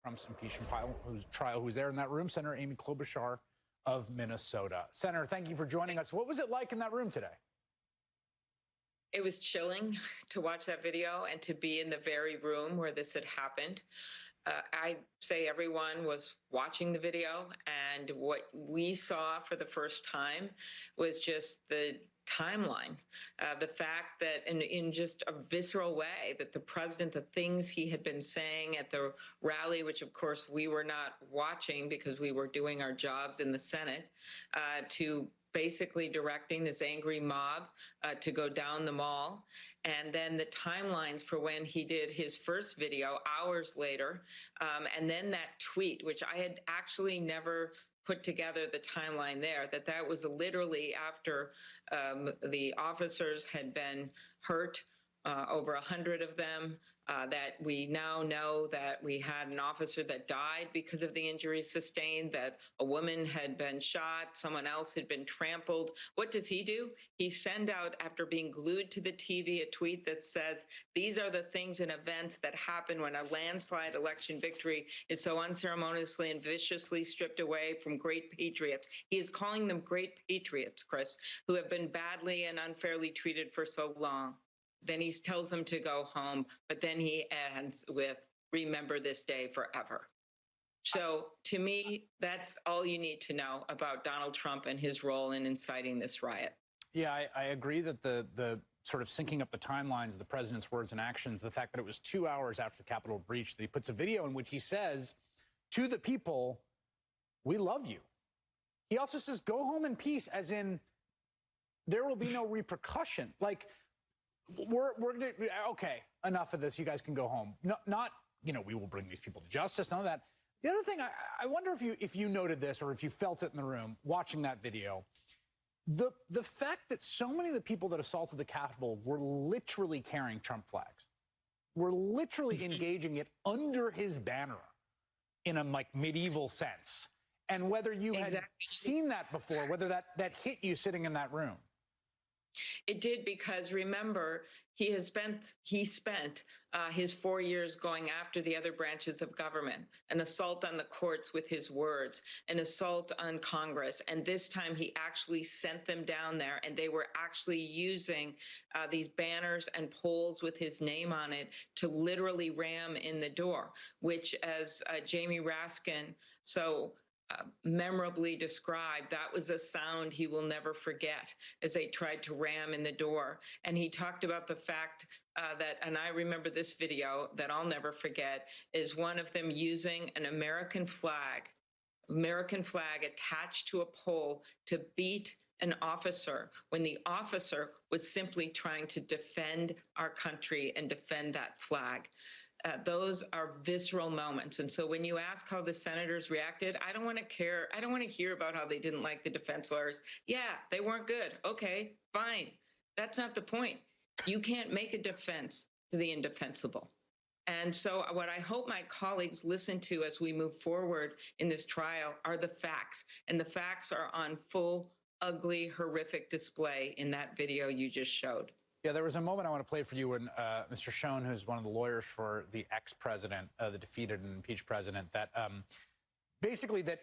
Trump's impeachment trial, who's there in that room, Senator Amy Klobuchar of Minnesota. Senator, thank you for joining us. What was it like in that room today? It was chilling to watch that video and to be in the very room where this had happened. I say everyone was watching the video, and what we saw for the first time was just the timeline, the fact that in just a visceral way that the president, the things he had been saying at the rally, which of course we were not watching because we were doing our jobs in the Senate, to basically directing this angry mob to go down the mall. And then the timelines for when he did his first video hours later. And then that tweet, which I had actually never put together the timeline there, that was literally after the officers had been hurt, over 100 of them, that we now know that we had an officer that died because of the injuries sustained, that a woman had been shot, someone else had been trampled. What does he do? He sends out, after being glued to the TV, a tweet that says, these are the things and events that happen when a landslide election victory is so unceremoniously and viciously stripped away from great patriots. He is calling them great patriots, Chris, who have been badly and unfairly treated for so long. Then he tells them to go home, but then he ends with, remember this day forever. So to me, that's all you need to know about Donald Trump and his role in inciting this riot. Yeah, I agree that the sort of syncing up the timelines of the president's words and actions, the fact that it was 2 hours after the Capitol breach, that he puts a video in which he says to the people, we love you. He also says, go home in peace, as in there will be no repercussion. Like, we're okay, enough of this. You guys can go home. Not, we will bring these people to justice, none of that. The other thing, I wonder if you noted this or if you felt it in the room watching that video, the fact that so many of the people that assaulted the Capitol were literally carrying Trump flags, were literally engaging it under his banner in a medieval sense. And whether you had seen that before, whether that hit you sitting in that room. It did, because remember, he spent his 4 years going after the other branches of government, an assault on the courts with his words, an assault on Congress. And this time he actually sent them down there, and they were actually using these banners and poles with his name on it to literally ram in the door, which, as Jamie Raskin memorably described, that was a sound he will never forget as they tried to ram in the door. And he talked about the fact that, and I remember this video that I'll never forget, is one of them using an American flag attached to a pole to beat an officer when the officer was simply trying to defend our country and defend that flag. Those are visceral moments. And so when you ask how the senators reacted, I don't want to care. I don't want to hear about how they didn't like the defense lawyers. Yeah, they weren't good. Okay, fine. That's not the point. You can't make a defense to the indefensible. And so what I hope my colleagues listen to as we move forward in this trial are the facts. And the facts are on full, ugly, horrific display in that video you just showed. Yeah, there was a moment I want to play for you when Mr. Schoen, who's one of the lawyers for the ex-president, the defeated and impeached president, that basically that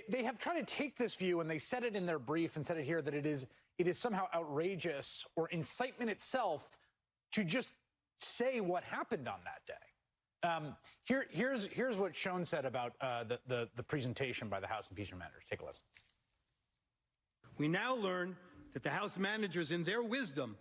they have tried to take this view, and they said it in their brief and said it here, that it is somehow outrageous or incitement itself to just say what happened on that day. Here's what Schoen said about the presentation by the House impeachment managers. Take a listen. We now learn that the House managers, in their wisdom,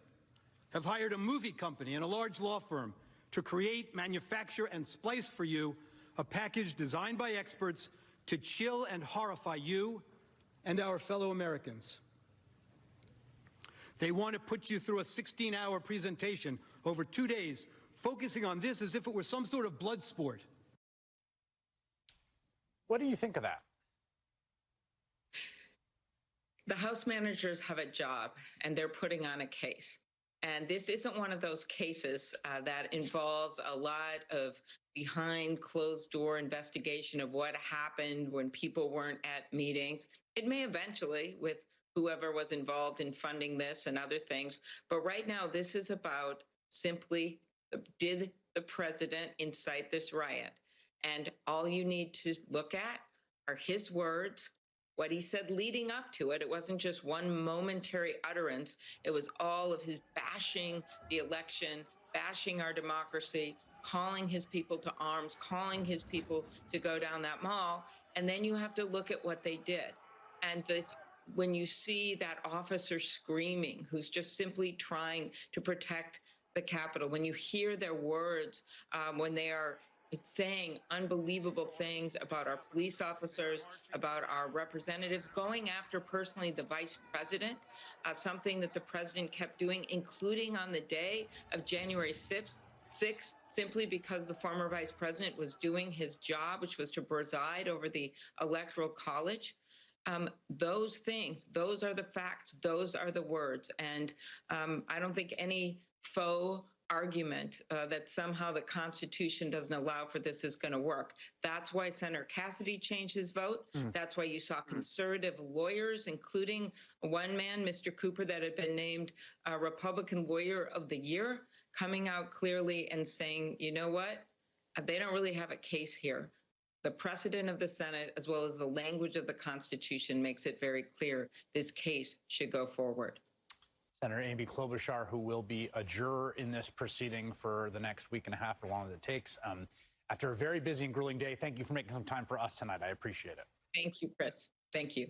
have hired a movie company and a large law firm to create, manufacture, and splice for you a package designed by experts to chill and horrify you and our fellow Americans. They want to put you through a 16-hour presentation over 2 days, focusing on this as if it were some sort of blood sport. What do you think of that? The House managers have a job, and they're putting on a case. And this isn't one of those cases that involves a lot of behind closed door investigation of what happened when people weren't at meetings. It may eventually, with whoever was involved in funding this and other things. But right now, this is about simply, did the president incite this riot? And all you need to look at are his words, what he said leading up to it. It wasn't just one momentary utterance. It was all of his bashing the election, bashing our democracy, calling his people to arms, calling his people to go down that mall. And then you have to look at what they did. And when you see that officer screaming, who's just simply trying to protect the Capitol, when you hear their words, when they are saying unbelievable things about our police officers, about our representatives, going after personally the vice president, something that the president kept doing, including on the day of January 6th, simply because the former vice president was doing his job, which was to preside over the Electoral College. Those things, those are the facts, those are the words. And I don't think any faux argument that somehow the Constitution doesn't allow for this is going to work. That's why Senator Cassidy changed his vote. That's why you saw conservative lawyers, including one man, Mr. Cooper, that had been named Republican Lawyer of the Year, coming out clearly and saying, you know what, they don't really have a case here. The precedent of the Senate, as well as the language of the Constitution, makes it very clear this case should go forward. Senator Amy Klobuchar, who will be a juror in this proceeding for the next week and a half, or long as it takes. After a very busy and grueling day, thank you for making some time for us tonight. I appreciate it. Thank you, Chris. Thank you.